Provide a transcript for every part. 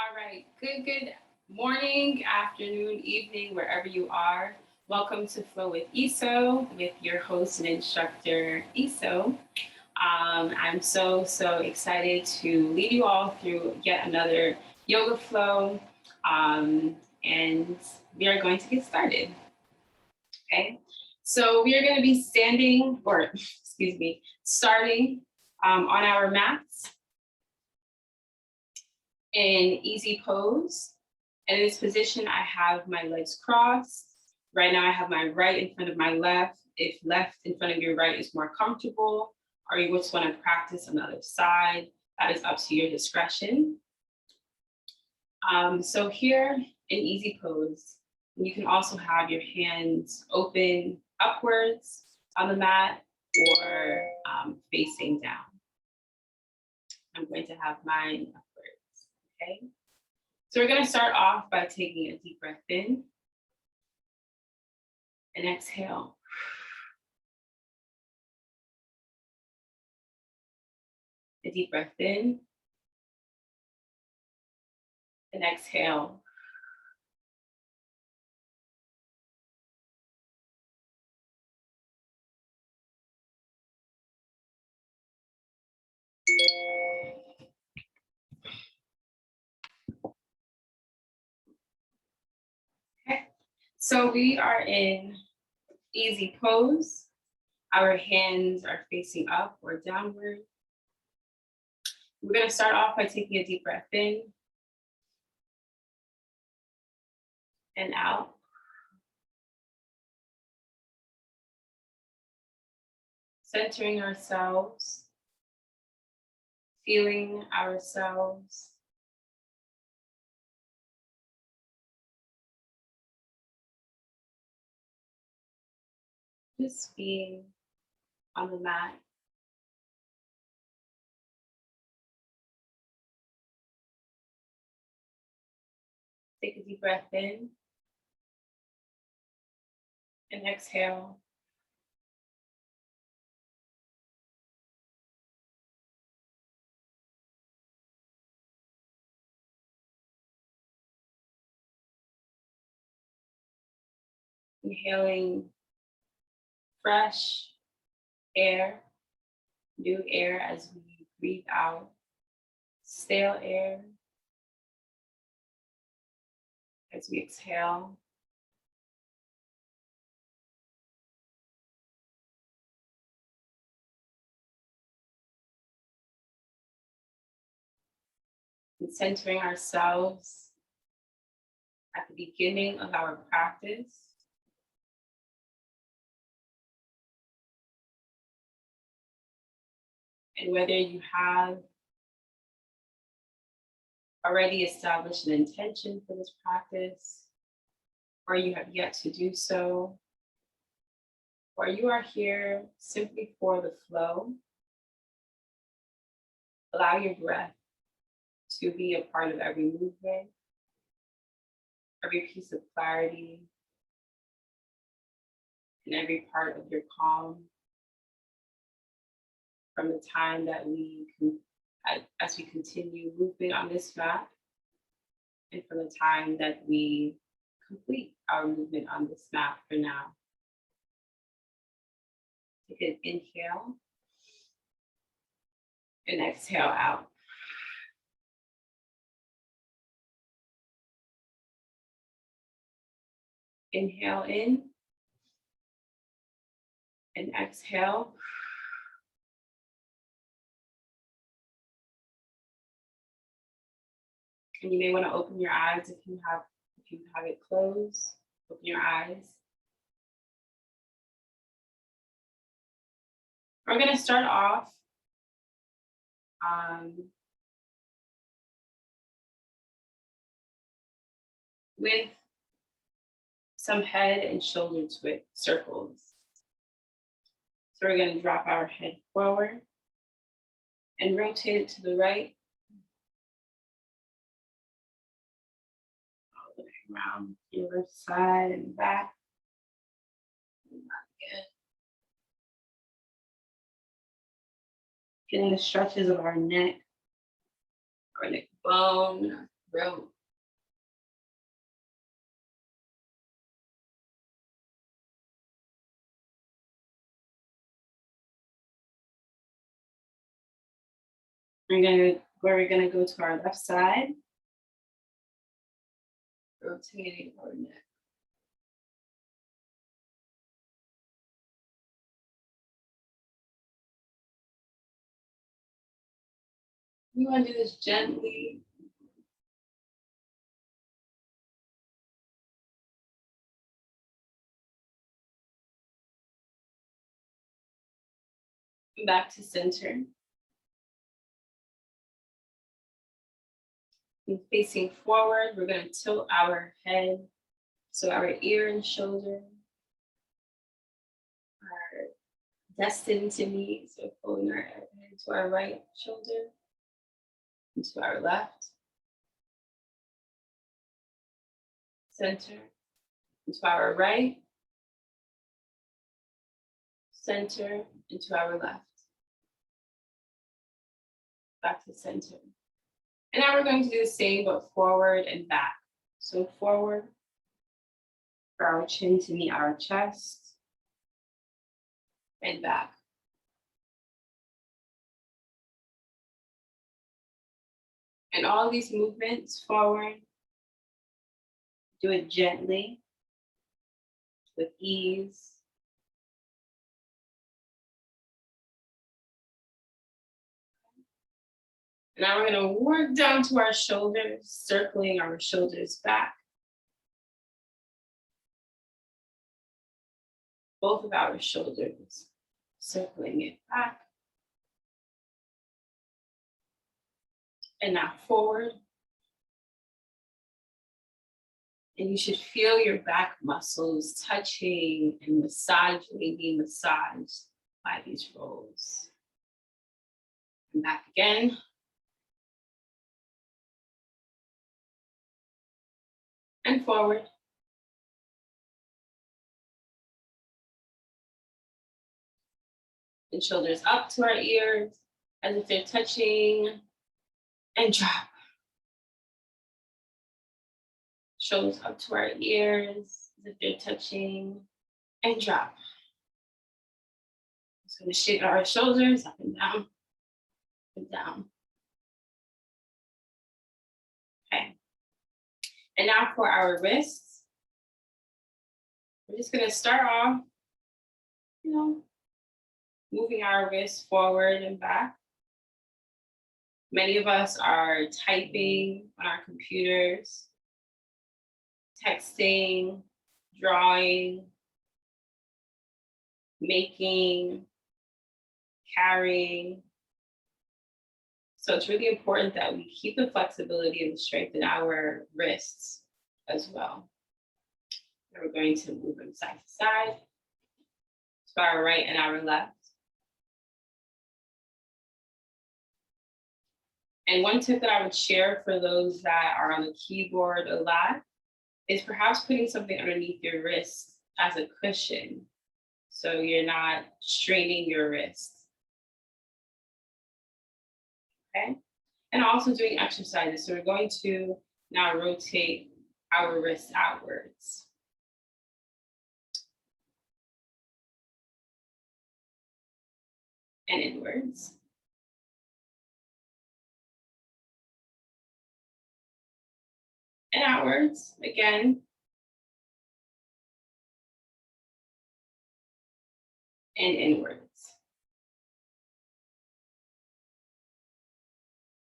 All right, good morning, afternoon, evening, wherever you are. Welcome to Flow with ESO with your host and instructor, ESO. I'm so excited to lead you all through yet another yoga flow. And we are going to get started. Okay, so we are going to be standing, or excuse me, starting on our mats in easy pose. And in this position, I have my legs crossed. Right now, I have my right in front of my left. If left in front of your right is more comfortable, or you just want to practice on the other side, that is up to your discretion. So here in easy pose, you can also have your hands open upwards on the mat or facing down. I'm going to have mine upwards, okay? So we're going to start off by taking a deep breath in and exhale. A deep breath in and exhale. Okay, so we are in easy pose. Our hands are facing up or downward. We're going to start off by taking a deep breath in and out. Centering ourselves, feeling ourselves. Just being on the mat. Take a deep breath in and exhale. Inhaling fresh air, new air as we breathe out, stale air as we exhale. And centering ourselves at the beginning of our practice. And whether you have already established an intention for this practice, or you have yet to do so, or you are here simply for the flow, allow your breath to be a part of every movement, every piece of clarity, and every part of your calm. From the time that as we continue movement on this mat, and from the time that we complete our movement on this mat for now. Take an inhale and exhale out. Inhale in and exhale. And you may want to open your eyes if you have it closed. Open your eyes. We're going to start off with some head and shoulder circles. So we're going to drop our head forward and rotate it to the right. All the way around your left side and back. Getting the stretches of our neck bone, throat. We're gonna go to our left side, rotating our neck. You want to do this gently. Back to center. And facing forward, we're going to tilt our head, so our ear and shoulder are destined to meet. So pulling our head to our right shoulder, and to our left, center, and to our right, center, and to our left. Back to center. And now we're going to do the same, but forward and back. So forward for our chin to meet our chest, and back. And all these movements forward, do it gently, with ease. Now we're going to work down to our shoulders, circling our shoulders back. Both of our shoulders, circling it back. And now forward. And you should feel your back muscles touching and being massaged by these rolls. And back again. And forward. And shoulders up to our ears as if they're touching, and drop. Shoulders up to our ears as if they're touching, and drop. So we shake our shoulders up and down, and down. Okay. And now for our wrists, we're just gonna start off, moving our wrists forward and back. Many of us are typing on our computers, texting, drawing, making, carrying. So it's really important that we keep the flexibility and the strength in our wrists as well. And we're going to move them side to side, to our right and our left. And one tip that I would share for those that are on the keyboard a lot is perhaps putting something underneath your wrist as a cushion, so you're not straining your wrist. Okay? And also doing exercises. So we're going to now rotate our wrists outwards. And inwards. And outwards, again. And inwards.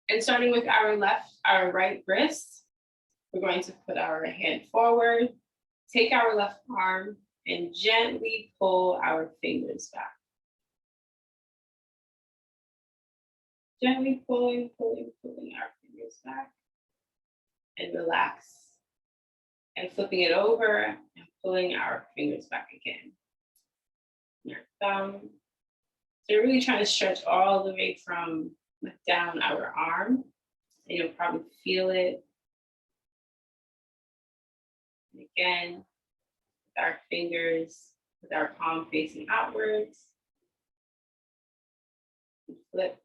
And starting with our right wrist, we're going to put our hand forward, take our left arm, and gently pull our fingers back. Gently pulling our fingers back. And relax. And flipping it over and pulling our fingers back again. Your thumb. So you're really trying to stretch all the way from down our arm. And you'll probably feel it. And again, with our fingers, with our palm facing outwards. And flip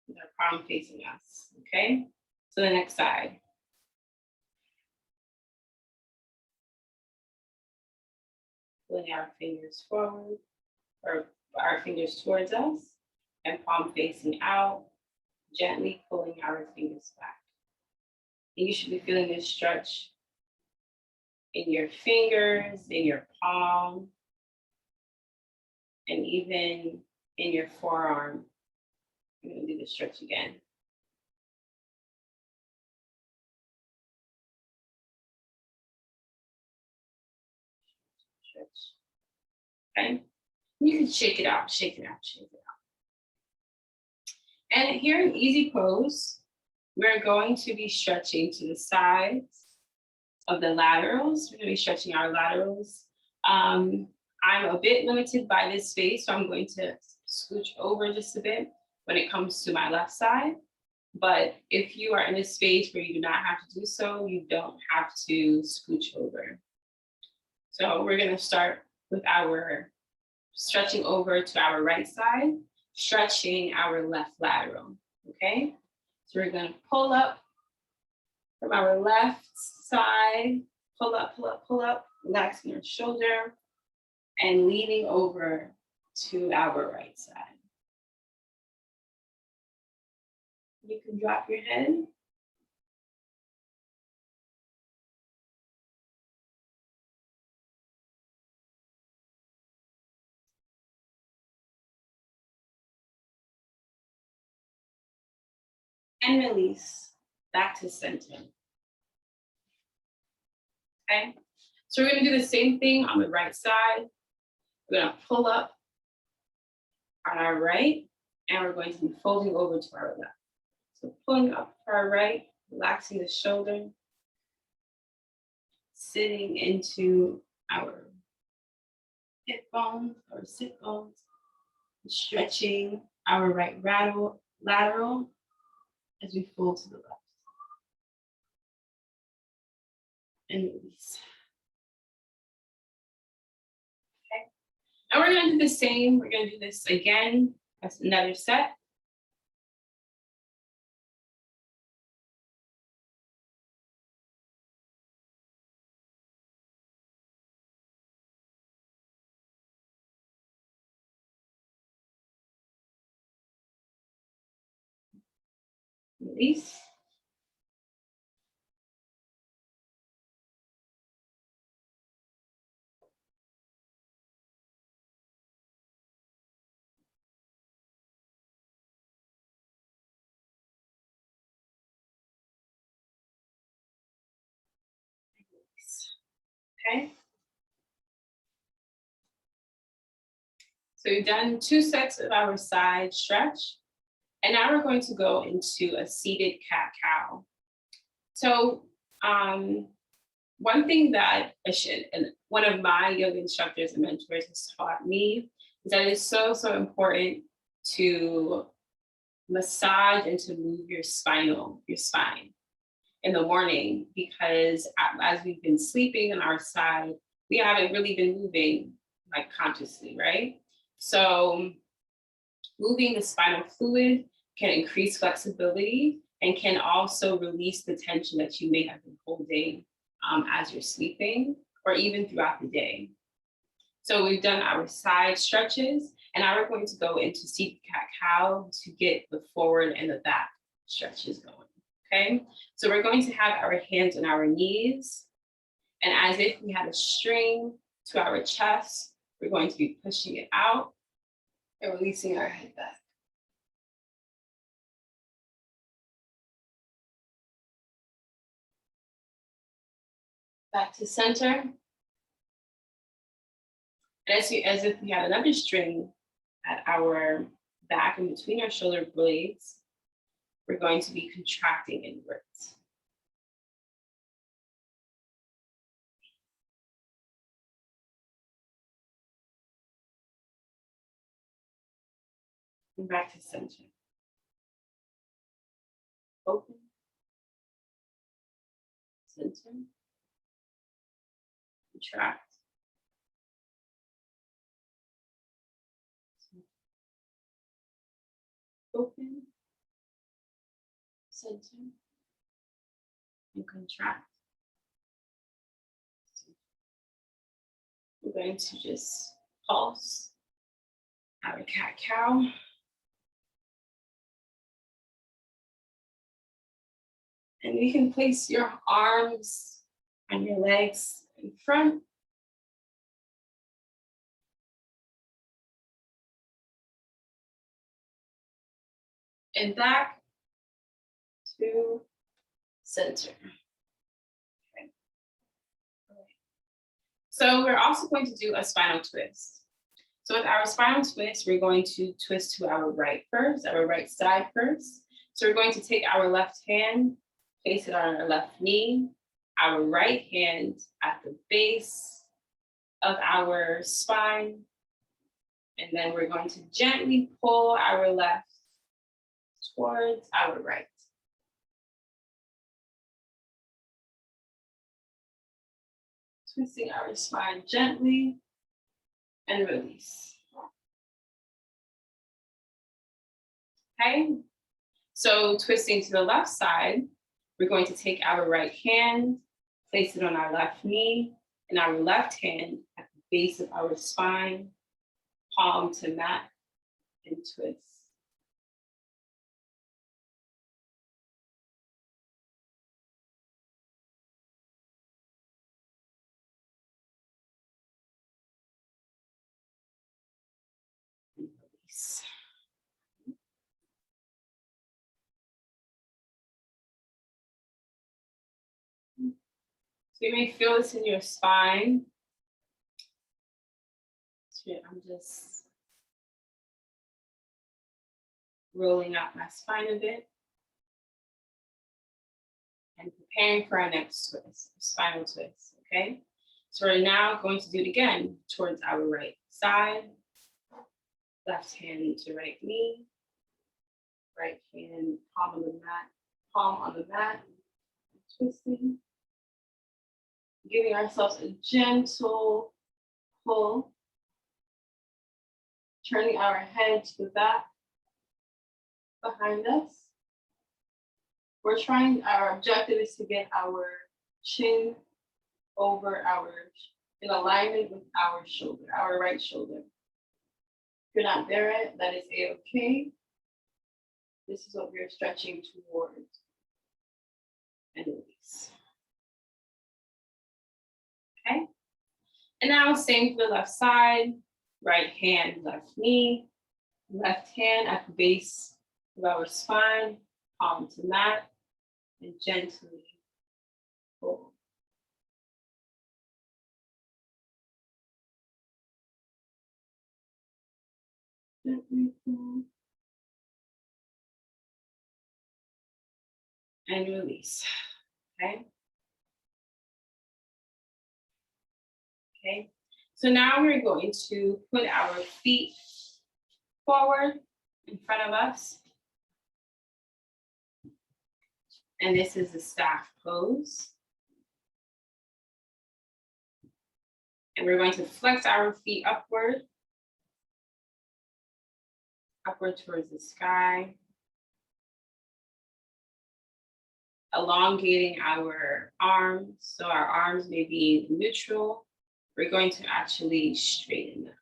with our palm facing us, okay? So the next side. Pulling our fingers forward, or our fingers towards us, and palm facing out, gently pulling our fingers back. And you should be feeling this stretch in your fingers, in your palm, and even in your forearm. I'm going to do the stretch again. Stretch. Okay? You can shake it out, shake it out, shake it out. And here in easy pose, we're going to be stretching to the sides of the laterals. We're going to be stretching our laterals. I'm a bit limited by this space, so I'm going to scooch over just a bit when it comes to my left side. But if you are in a space where you do not have to do so, you don't have to scooch over. So we're going to start with our stretching over to our right side, stretching our left lateral, okay? So we're going to pull up from our left side, pull up, pull up, pull up, relaxing your shoulder, and leaning over to our right side. You can drop your head. And release back to center. Okay? So we're gonna do the same thing on the right side. We're gonna pull up on our right, and we're going to be folding over to our left. So pulling up to our right, relaxing the shoulder, sitting into our hip bones or sit bones, stretching our right lateral as we fold to the left. And release. Okay. And we're gonna do the same. We're gonna do this again. That's another set. Release. Okay. So we've done 2 sets of our side stretch, and now we're going to go into a seated cat-cow. So one thing that and one of my yoga instructors and mentors has taught me is that it's so, so important to massage and to move your spine in the morning, because as we've been sleeping on our side, we haven't really been moving like consciously, right? So moving the spinal fluid can increase flexibility and can also release the tension that you may have been holding as you're sleeping or even throughout the day. So we've done our side stretches, and now we're going to go into seated cat-cow to get the forward and the back stretches going, okay? So we're going to have our hands on our knees, and as if we had a string to our chest, we're going to be pushing it out and releasing our head back. Back to center. And as if we had another string at our back and between our shoulder blades, we're going to be contracting inwards. And back to center. Open. Center. Contract. Open. Center. and contract. We're going to just pulse our cat-cow. And you can place your arms on your legs in front. And back to center. Okay. So we're also going to do a spinal twist. So with our spinal twist, we're going to twist to our right first, our right side first. So we're going to take our left hand, place it on our left knee, our right hand at the base of our spine, and then we're going to gently pull our left towards our right. Twisting our spine gently and release. Okay, so twisting to the left side, we're going to take our right hand, place it on our left knee, and our left hand at the base of our spine, palm to mat, and twist. And release. So you may feel this in your spine. So I'm just rolling out my spine a bit and preparing for our next twist, spinal twist, okay? So we're now going to do it again towards our right side, left hand to right knee, right hand palm on the mat, twisting, giving ourselves a gentle pull, turning our head to the back behind us. Our objective is to get our chin in alignment with our shoulder, our right shoulder. If you're not there yet, that is a-okay. This is what we're stretching towards. And release. Okay. And now same for the left side, right hand, left knee, left hand at the base of our spine, palm to mat, and gently pull. Gently pull. And release. Okay. Okay. So now we're going to put our feet forward in front of us. And this is the staff pose. And we're going to flex our feet upward towards the sky. Elongating our arms, so our arms may be neutral. We're going to actually straighten them.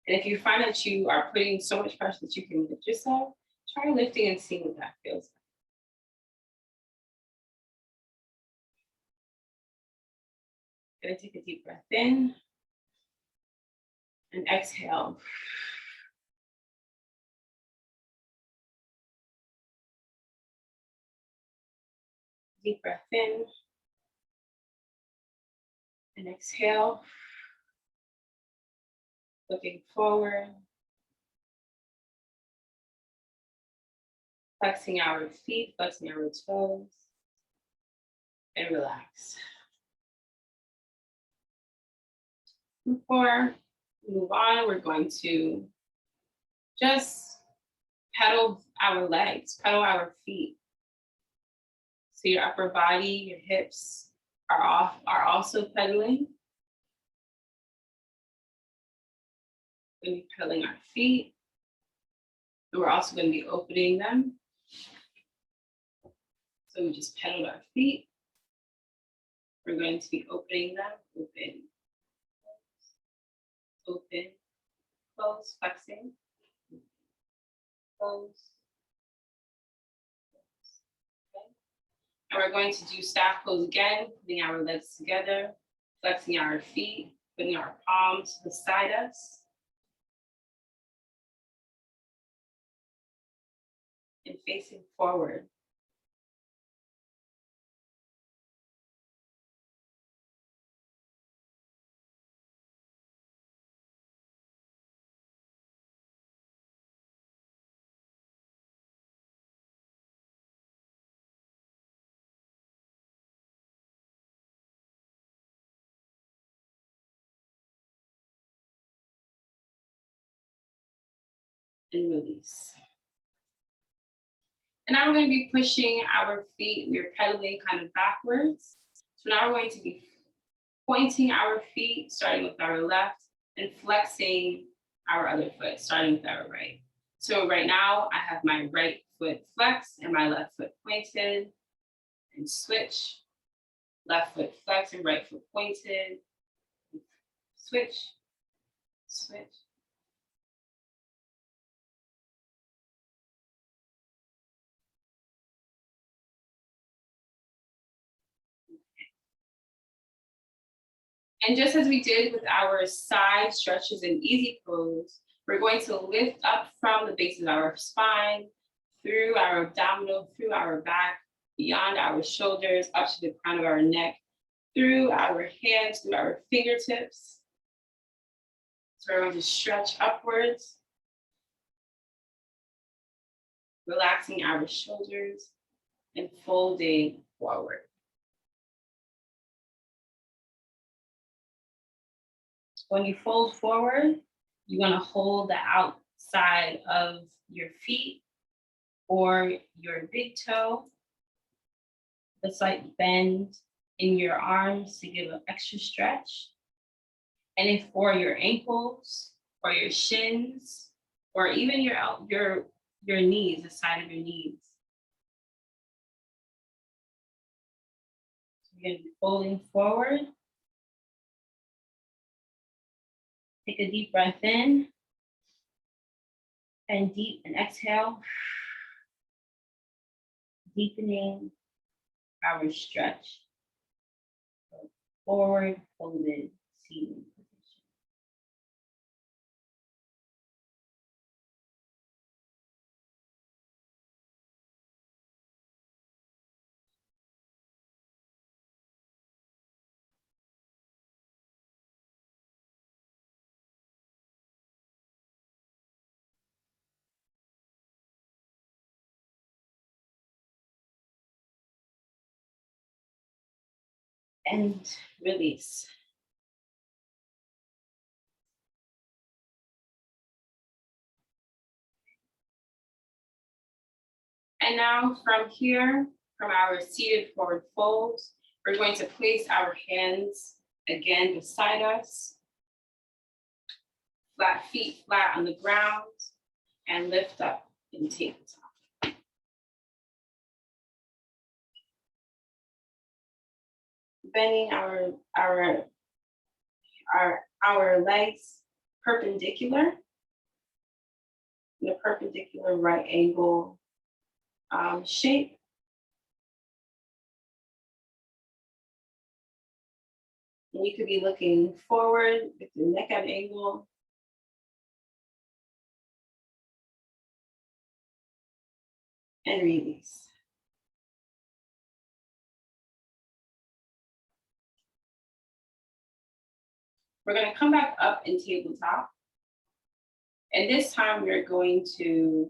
And if you find that you are putting so much pressure that you can lift yourself, try lifting and seeing what that feels like. Gonna take a deep breath in and exhale. Deep breath in and exhale. Looking forward. Flexing our feet, flexing our toes, and relax. Before we move on, we're going to just pedal our legs, pedal our feet. So your upper body, your hips are also pedaling. We're going to be pedaling our feet. And we're also going to be opening them. So we just pedaled our feet. We're going to be opening them, open, open, close, flexing, close. Okay. And we're going to do staff pose again, putting our legs together, flexing our feet, putting our palms beside us. And facing forward. And release. And now we're going to be pushing our feet. We're pedaling kind of backwards. So now we're going to be pointing our feet, starting with our left, and flexing our other foot, starting with our right. So right now, I have my right foot flexed and my left foot pointed, and switch. Left foot flexed and right foot pointed. Switch, switch. And just as we did with our side stretches and easy pose, we're going to lift up from the base of our spine, through our abdominal, through our back, beyond our shoulders, up to the crown of our neck, through our hands, through our fingertips. So we're going to stretch upwards, relaxing our shoulders and folding forward. When you fold forward, you want to hold the outside of your feet or your big toe, the slight bend in your arms to give an extra stretch. And if for your ankles or your shins, or even your knees, the side of your knees. So you're going to be folding forward. Take a deep breath in and exhale, deepening our stretch. Forward folded seated position. And release. And now from here, from our seated forward fold, we're going to place our hands again beside us, flat feet flat on the ground, and lift up in tabletop. Bending our legs perpendicular, in a perpendicular right angle shape. And you could be looking forward with your neck at an angle. And release. We're going to come back up in tabletop. And this time we're going to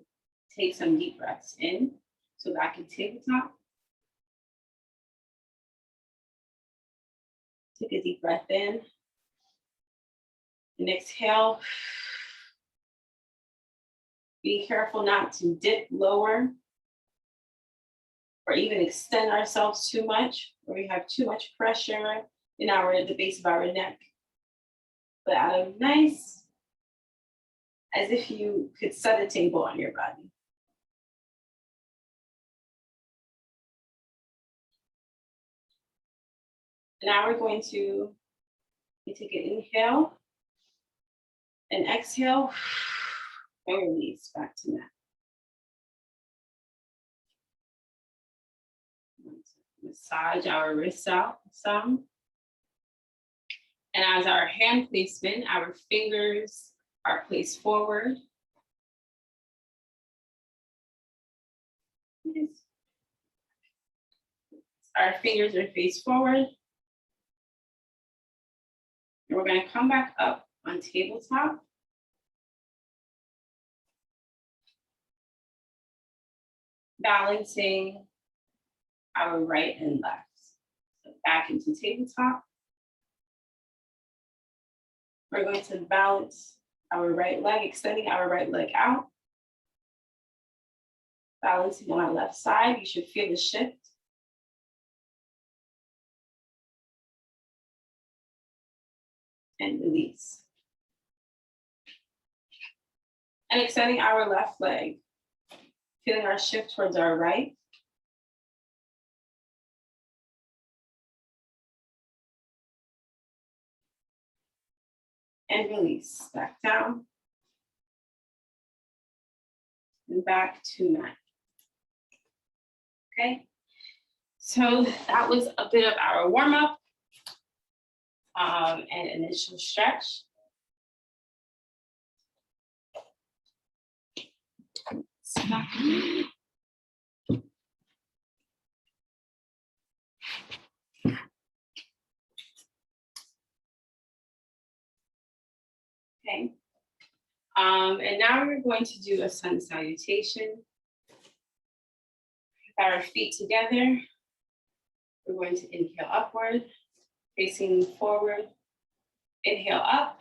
take some deep breaths in. So back in tabletop. Take a deep breath in. And exhale. Be careful not to dip lower or even extend ourselves too much, or we have too much pressure in the base of our neck. But out of nice, as if you could set a table on your body. Now we're going to take an inhale and exhale and release back to mat. Massage our wrists out some. And as our hand placement, our fingers are placed forward. Our fingers are faced forward. And we're going to come back up on tabletop. Balancing our right and left. So back into tabletop. We're going to balance our right leg, extending our right leg out. Balancing on our left side, you should feel the shift. And release. And extending our left leg, feeling our shift towards our right. And release, back down. And back to mat. Okay, so that was a bit of our warm up and initial stretch. Okay, and now we're going to do a sun salutation. With our feet together, we're going to inhale upward, facing forward. Inhale up.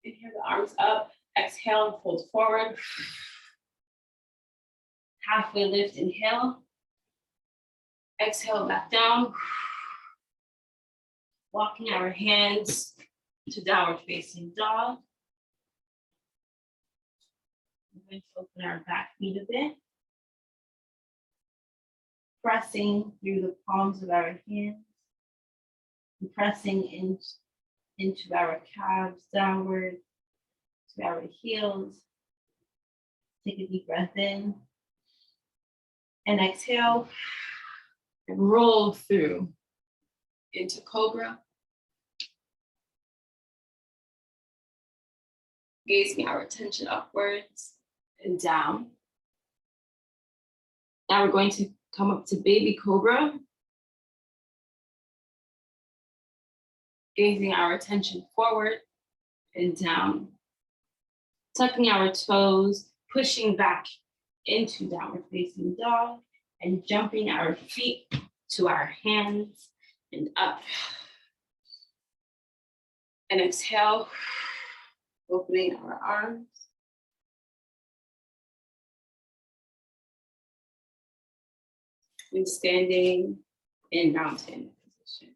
Inhale the arms up. Exhale and fold forward. Halfway lift, inhale. Exhale back down. Walking our hands to downward facing dog. We're going to open our back feet a bit. Pressing through the palms of our hands. And pressing into our calves downward to our heels. Take a deep breath in. And exhale. And roll through into cobra. Gazing our attention upwards and down. Now we're going to come up to baby cobra. Gazing our attention forward and down. Tucking our toes, pushing back into downward facing dog, and jumping our feet to our hands and up. And exhale, opening our arms. And standing in mountain position.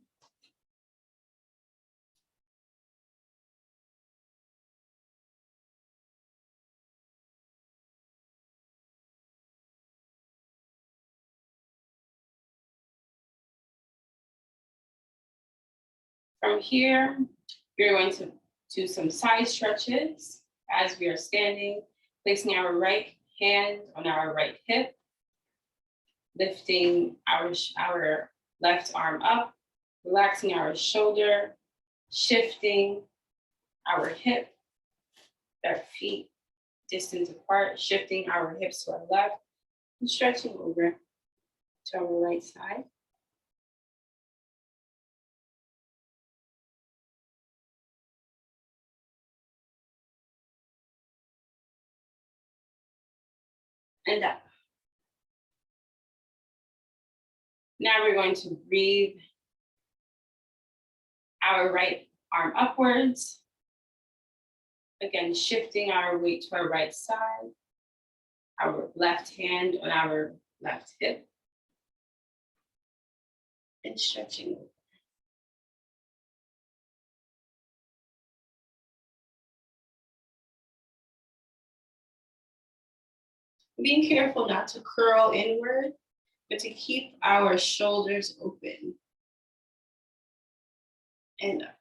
From here, we're going to do some side stretches as we are standing, placing our right hand on our right hip, lifting our left arm up, relaxing our shoulder, shifting our hip, our feet distance apart, shifting our hips to our left, and stretching over to our right side. And up. Now we're going to breathe our right arm upwards. Again, shifting our weight to our right side. Our left hand on our left hip. And stretching. Being careful not to curl inward, but to keep our shoulders open. and up.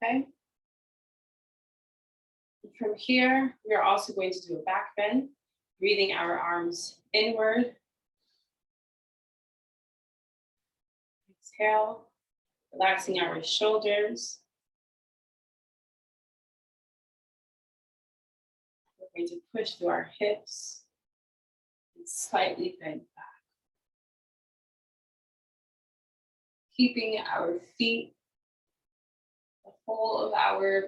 Okay. And from here, we are also going to do a back bend, breathing our arms inward. Exhale, relaxing our shoulders. We're going to push through our hips and slightly bend back. Keeping our feet, the whole of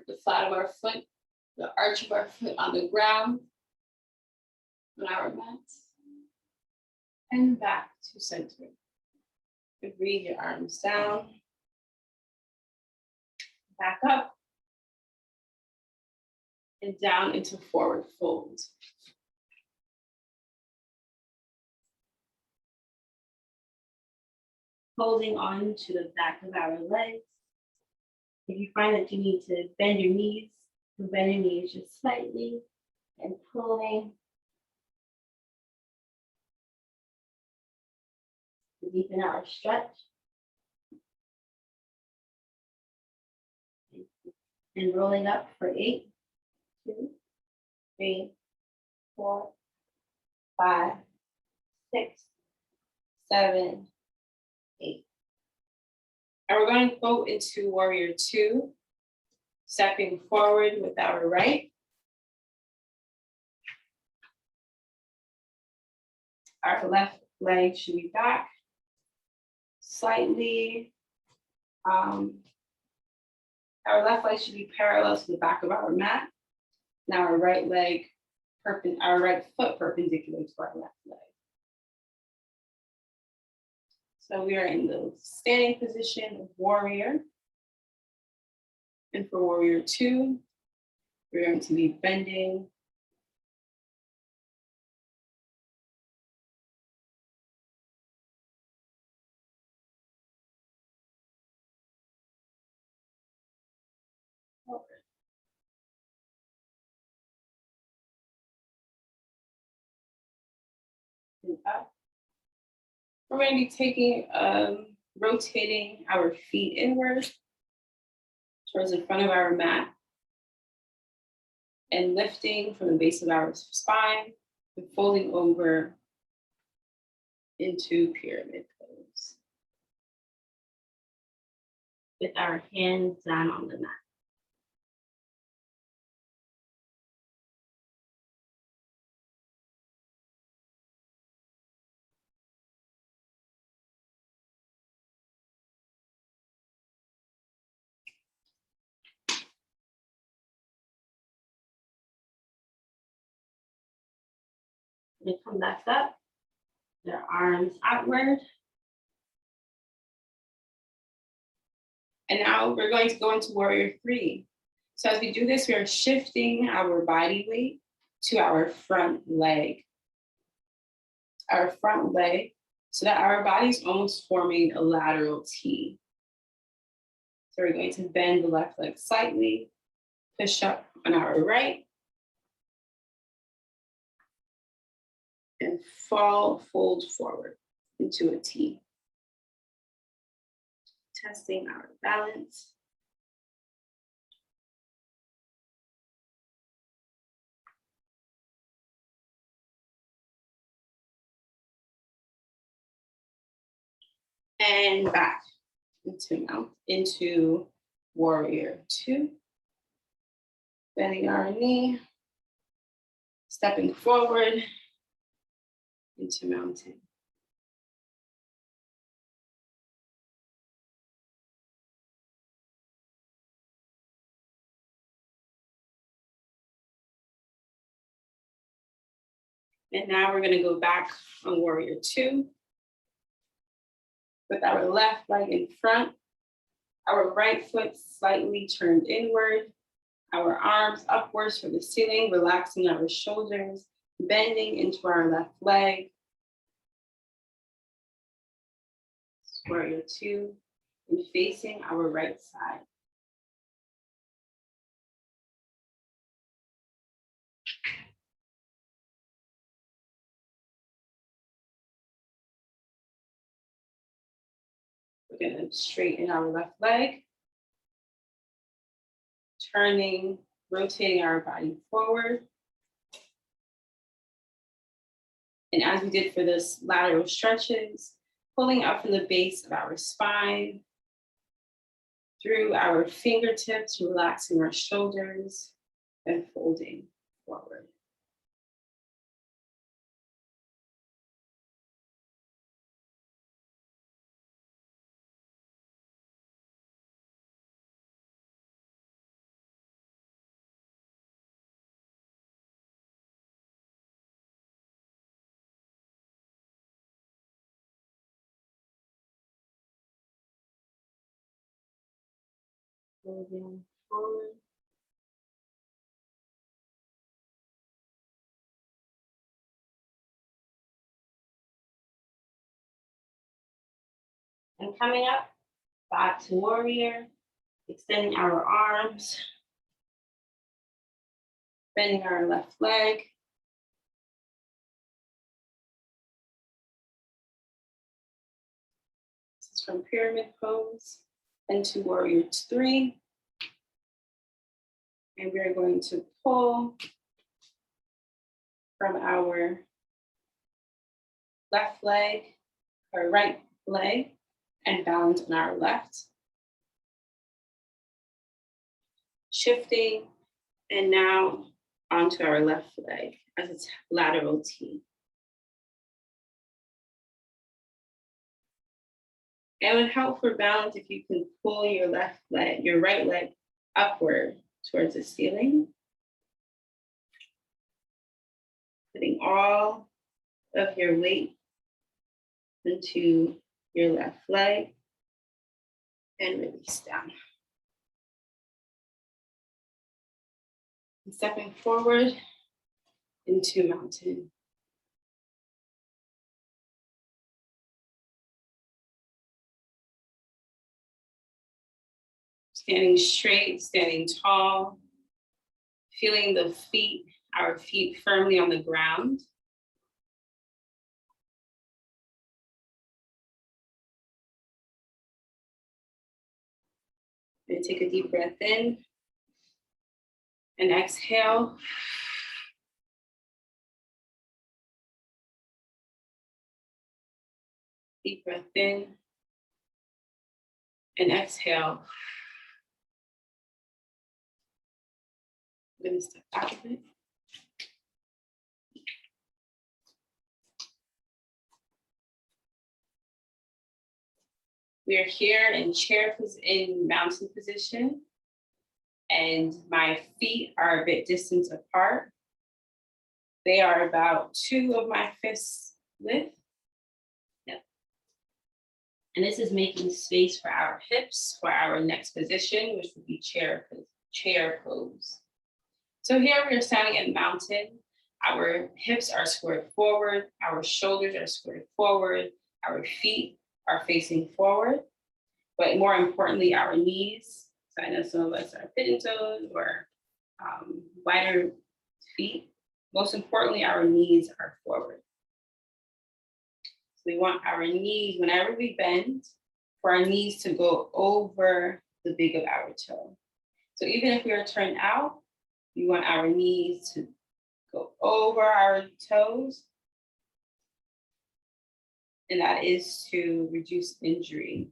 the flat of our foot, the arch of our foot on the ground, on our mats, and back to center. You breathe your arms down, back up, and down into forward fold. Holding on to the back of our legs. If you find that you need to bend your knees, you bend your knees just slightly and pulling to deepen our stretch. And rolling up for 8, 2, 3, 4, 5, 6, 7, 8. And we're going to go into warrior 2, stepping forward with our right. Our left leg should be back slightly. Our left leg should be parallel to the back of our mat. Now our right foot perpendicular to our left leg. So we are in the standing position of warrior. And for warrior 2, we're going to be bending. Forward. And up. We're going to be taking, rotating our feet inward towards the front of our mat and lifting from the base of our spine and folding over into pyramid pose with our hands down on the mat. And come back up, their arms outward. And now we're going to go into warrior 3. So as we do this, we are shifting our body weight to our front leg. Our front leg, so that our body's almost forming a lateral T. So we're going to bend the left leg slightly, push up on our right, and fold forward into a T. Testing our balance. And back into warrior 2. Bending our knee, stepping forward into mountain. And now we're going to go back on warrior 2 with our left leg in front, our right foot slightly turned inward, our arms upwards for the ceiling, relaxing our shoulders, bending into our left leg. Warrior 2, and facing our right side. We're gonna straighten our left leg, turning, rotating our body forward. And as we did for this lateral stretches, pulling up from the base of our spine, through our fingertips, relaxing our shoulders, and folding forward. Folding forward. And coming up, back to warrior, extending our arms, bending our left leg. This is from pyramid pose into warrior 3. And we're going to pull from our left leg, or right leg, and balance on our left. Shifting, and now onto our left leg as it's lateral T. It would help for balance if you can pull your left leg, your right leg upward towards the ceiling. Putting all of your weight into your left leg and release down. And stepping forward into mountain. Standing straight, standing tall, feeling the feet, our feet firmly on the ground. And take a deep breath in and exhale. Deep breath in and exhale. I'm going to step back a bit. We are here in mountain position, and my feet are a bit distant apart. They are about 2 of my fists width. Yep. And this is making space for our hips for our next position, which would be chair pose. So here we are standing in mountain. Our hips are squared forward, our shoulders are squared forward, our feet are facing forward, but more importantly, our knees. So I know some of us are pigeon toes or wider feet. Most importantly, our knees are forward. So we want our knees, whenever we bend, for our knees to go over the big of our toe. So even if we are turned out, we want our knees to go over our toes. And that is to reduce injury.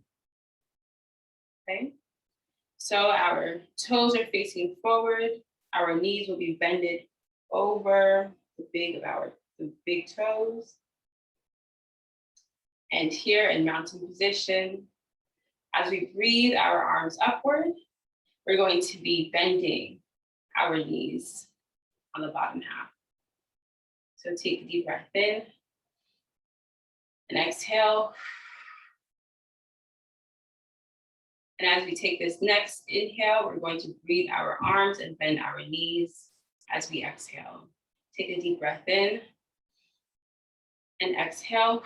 Okay? So our toes are facing forward. Our knees will be bended over the big toes. And here in mountain position, as we breathe our arms upward, we're going to be bending our knees on the bottom half. So take a deep breath in and exhale. And as we take this next inhale, we're going to breathe our arms and bend our knees as we exhale. Take a deep breath in and exhale.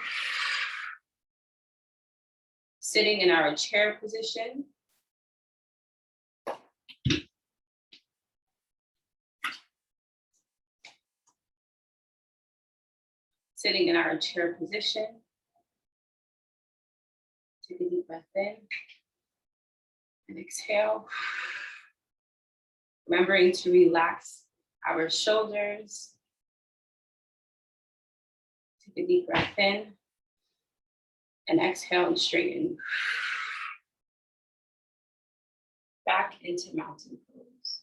Sitting in our chair position. Sitting in our chair position. Take a deep breath in and exhale. Remembering to relax our shoulders. Take a deep breath in and exhale and straighten. Back into mountain pose.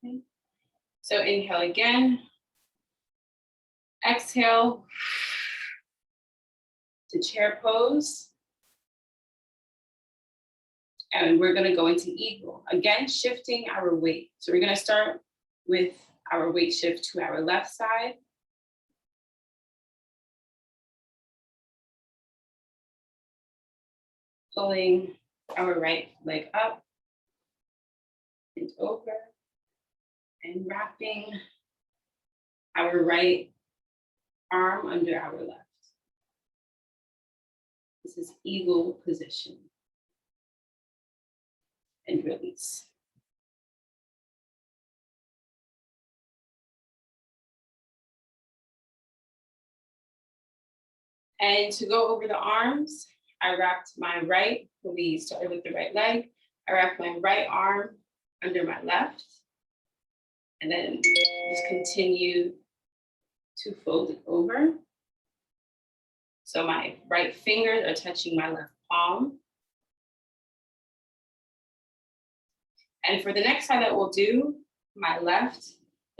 Okay. So inhale again. Exhale to chair pose. And we're gonna go into eagle. Again, shifting our weight. So we're gonna start with our weight shift to our left side. Pulling our right leg up and over and wrapping our right arm under our left. This is eagle position. And release. And to go over the arms, I wrapped my right, we started with the right leg. I wrapped my right arm under my left, and then just continue to fold it over. So my right fingers are touching my left palm. And for the next side that we'll do, my left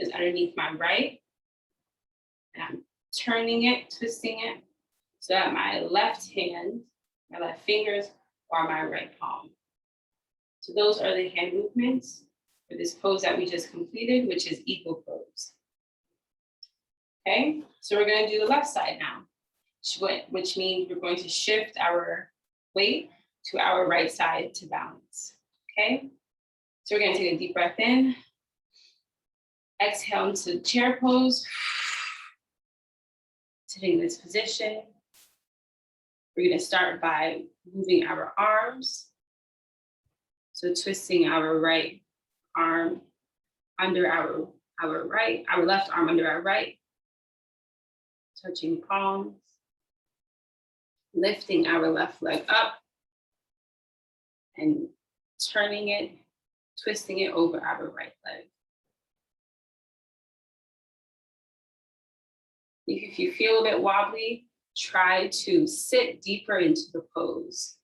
is underneath my right, and I'm turning it, twisting it, so that my left hand, my left fingers are my right palm. So those are the hand movements for this pose that we just completed, which is eagle pose. Okay, so we're gonna do the left side now, which means we're going to shift our weight to our right side to balance, okay? So we're gonna take a deep breath in, exhale into chair pose, sitting in this position. We're gonna start by moving our arms. So twisting our right arm under our left arm under our right, touching palms, lifting our left leg up and turning it, twisting it over our right leg. If you feel a bit wobbly, try to sit deeper into the pose.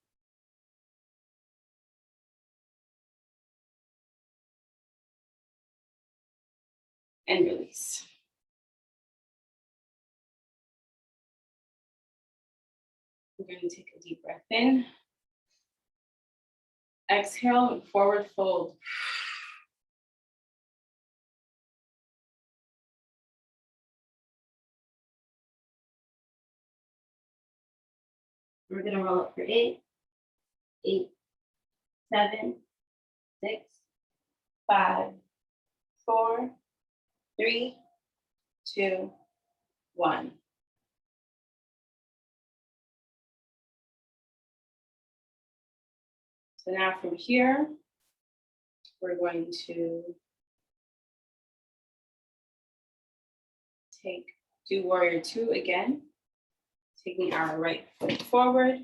And release. We're going to take a deep breath in. Exhale and forward fold. We're going to roll up for 8, 7, 6, 5, 4, 3, 2, 1. So now from here, we're going to do warrior 2 again, taking our right foot forward,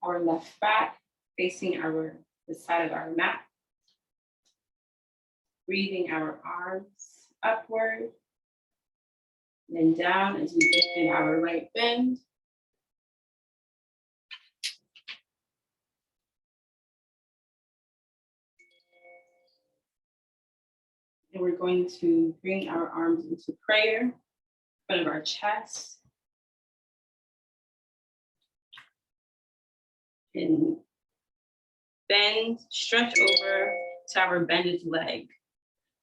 our left back, facing the side of our mat, breathing our arms upward, then down as we begin our right bend. And we're going to bring our arms into prayer in front of our chest. And bend, stretch over to our bended leg,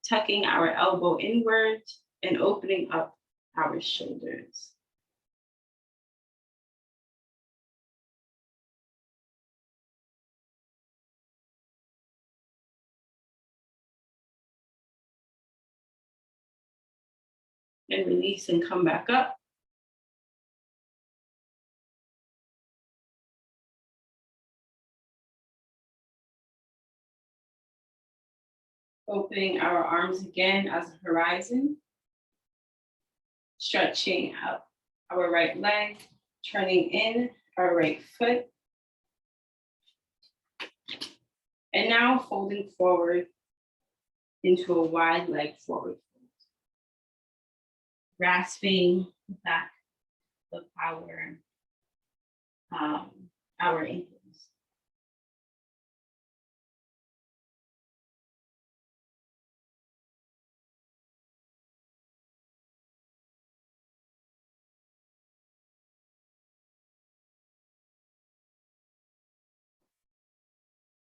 tucking our elbow inward and opening up our shoulders. And release and come back up. Opening our arms again as a horizon. Stretching out our right leg, turning in our right foot. And now folding forward into a wide leg forward fold. Grasping the back of our ankles.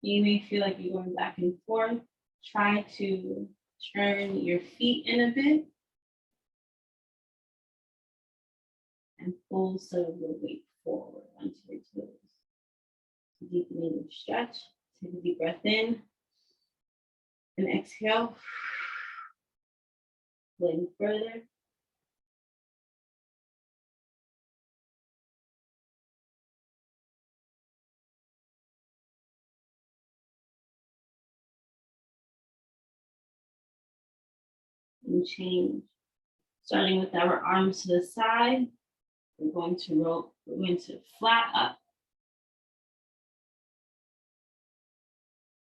You may feel like you're going back and forth. Try to turn your feet in a bit and pull some of the weight forward onto your toes. Deepening your stretch. Take a deep breath in and exhale. Going further. And change. Starting with our arms to the side, we're going to roll, we're going to flat up.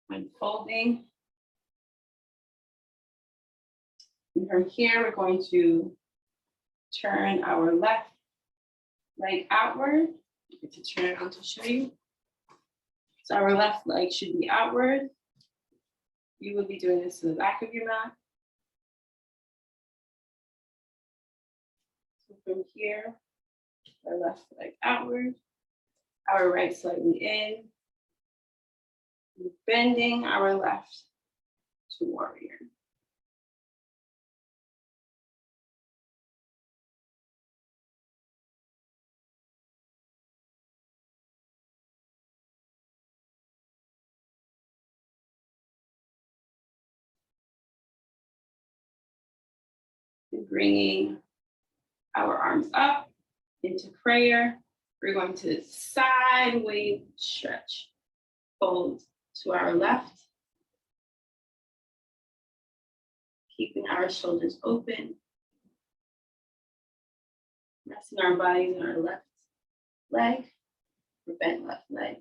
And folding. And from here, we're going to turn our left leg outward. I'm going to turn around to show you. So our left leg should be outward. You will be doing this to the back of your mat. So from here, our left leg outward, our right slightly in, bending our left to warrior. And bringing our arms up into prayer. We're going to side wave stretch. Fold to our left. Keeping our shoulders open. Resting our bodies on our left leg, or bent left leg.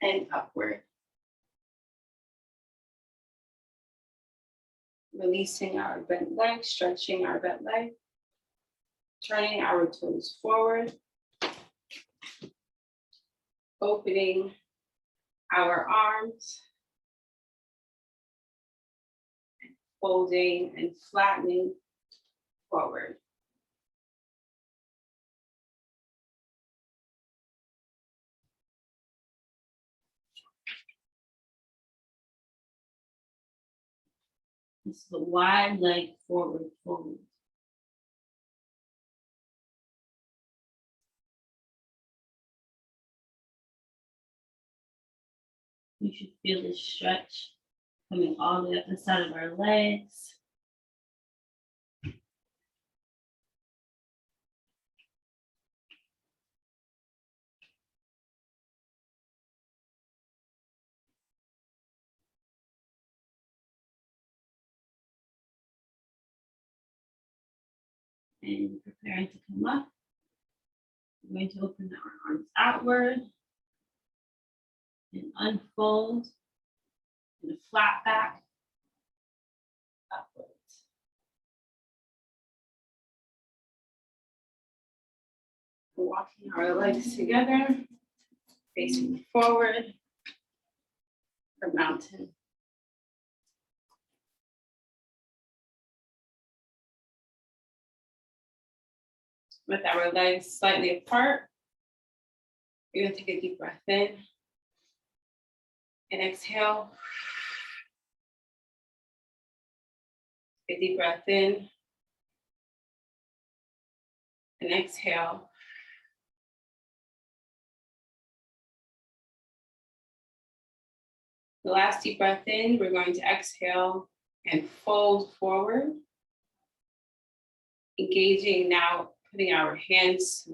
And upward. Releasing our bent leg, stretching our bent leg, turning our toes forward, opening our arms, folding and flattening forward. This is a wide leg forward fold. You should feel this stretch coming all the way up the side of our legs. And preparing to come up. We're going to open our arms outward and unfold in a flat back upwards. Walking our legs together, facing forward for mountain. With our legs slightly apart, you're going to take a deep breath in and exhale. Take a deep breath in and exhale. The last deep breath in, we're going to exhale and fold forward. Engaging now, putting our hands,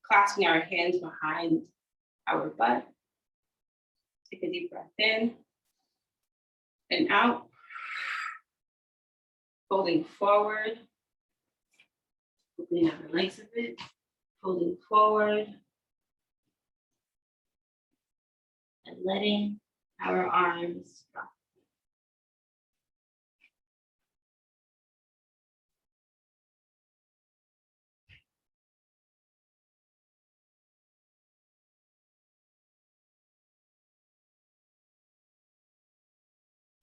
clasping our hands behind our butt. Take a deep breath in and out. Folding forward, opening out the legs a bit, folding forward, and letting our arms drop.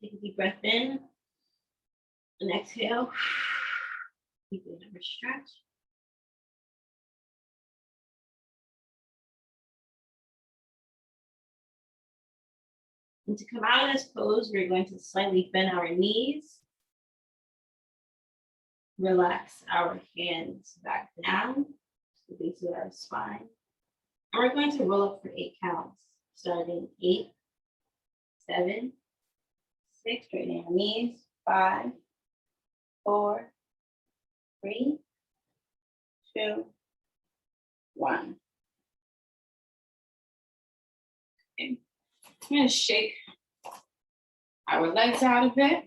Take a deep breath in and exhale. Keep it over stretch. And to come out of this pose, we're going to slightly bend our knees. Relax our hands back down to the base of our spine. And we're going to roll up for 8 counts, starting 8, 7, 6, straighten our knees, 5, 4, 3, 2, 1. Okay. I'm going to shake our legs out a bit.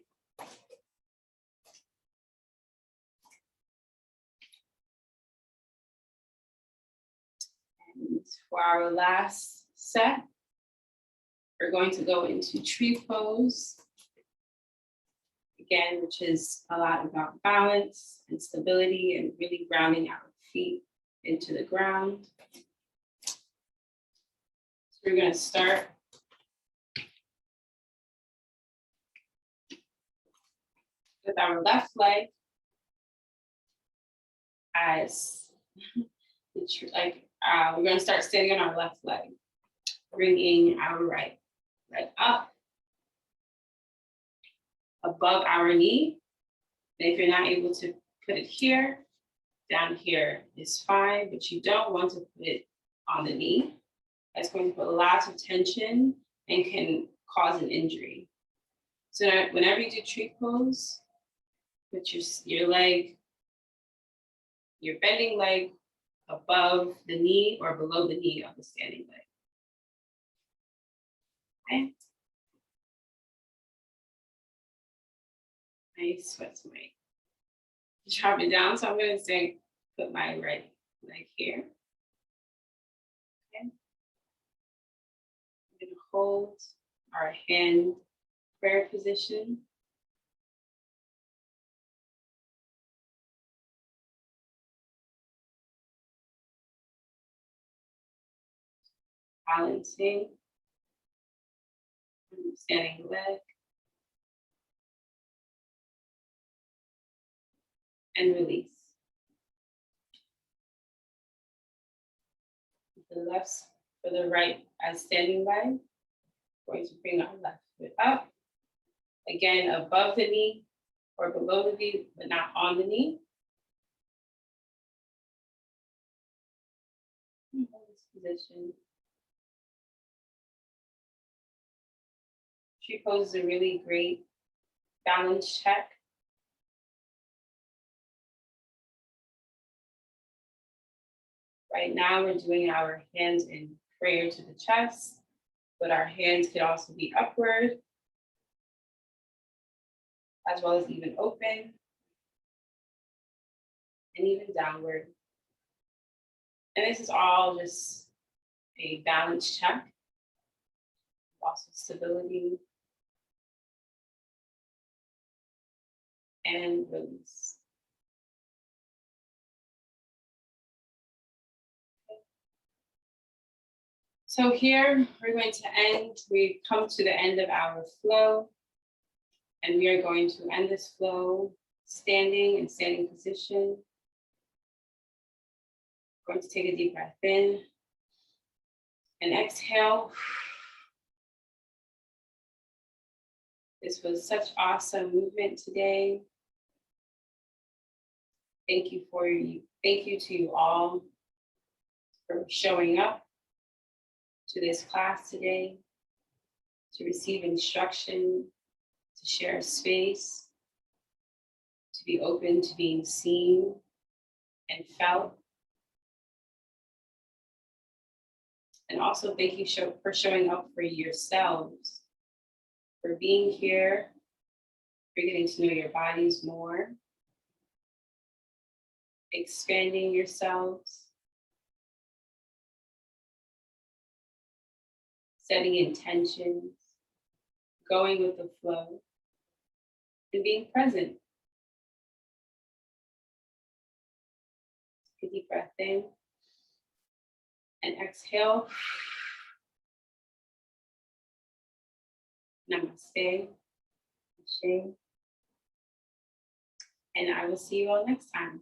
And for our last set, we're going to go into tree pose. Again, which is a lot about balance and stability and really grounding our feet into the ground. So we're going to start with our left leg as we're going to start standing on our left leg, bringing our right leg up above our knee. And if you're not able to put it here, down here is fine, but you don't want to put it on the knee. That's going to put lots of tension and can cause an injury. So whenever you do tree pose, put your leg, your bending leg above the knee or below the knee of the standing leg. Okay. Nice, what's my, drop it down. So I'm going to say, put my right leg here. Okay. I'm going to hold our hand prayer position. Balancing, standing leg, and release. The left for the right as standing leg. Going to bring our left foot up. Again, above the knee or below the knee, but not on the knee. Hold this position. Tree pose is a really great balance check. Right now, we're doing our hands in prayer to the chest, but our hands could also be upward, as well as even open, and even downward. And this is all just a balance check, also stability, and release. So here we're going to end, we've come to the end of our flow, and we are going to end this flow standing in standing position. Going to take a deep breath in and exhale. This was such awesome movement today. Thank you to you all for showing up to this class today, to receive instruction, to share space, to be open to being seen and felt. And also thank you for showing up for yourselves, for being here, for getting to know your bodies more, expanding yourselves, setting intentions, going with the flow, and being present. Take a deep breath in and exhale. Namaste. Ashe. And I will see you all next time.